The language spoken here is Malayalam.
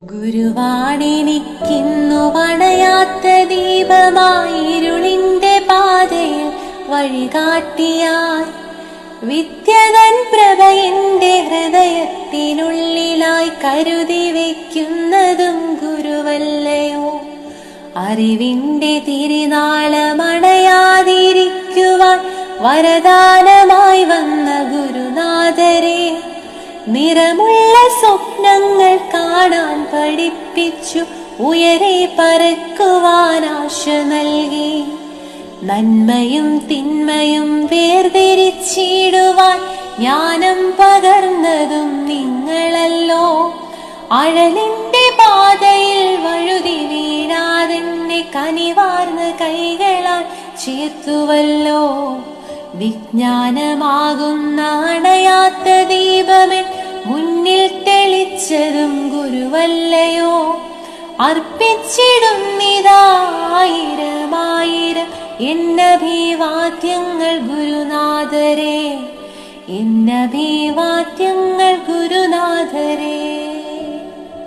ഗുരുവാണെനിക്കിന്നു വണയാത്ത ദീപമായിരുളിന്റെ പാതയിൽ വഴികാട്ടിയായി വിദ്യതൻ പ്രഭ എന്റെ ഹൃദയത്തിനുള്ളിലായി കരുതി വയ്ക്കുന്നതും ഗുരുവല്ലയോ. അറിവിന്റെ തിരുനാളമണയാതിരിക്കുവാൻ വരദാനമായി വന്ന ഗുരുനാഥരെ, നിറമുള്ള സ്വപ്നങ്ങൾ കാണാൻ പഠിപ്പിച്ചു ഉയരെ പറക്കുവാൻ ആശ നൽകി. നന്മയും തിന്മയും വേർതിരിച്ചിടുവാൻ ജ്ഞാനം പകർന്നതും നിങ്ങളല്ലോ. അഴലിന്റെ പാതയിൽ വഴുതി വീഴാതെന്നെ കനിവാർന്ന കൈകളാൽ ചേർത്തുവല്ലോ. വിജ്ഞാനമാകുന്ന അണയാത്ത ദീപമെൻ മുന്നിൽ തെളിച്ചതും ഗുരുവല്ലയോ. അർപ്പിച്ചിടുന്നിതായിരമായിരം എന്നഭിവാദ്യങ്ങൾ ഗുരുനാഥരെ, എന്നഭിവാദ്യങ്ങൾ ഗുരുനാഥരെ.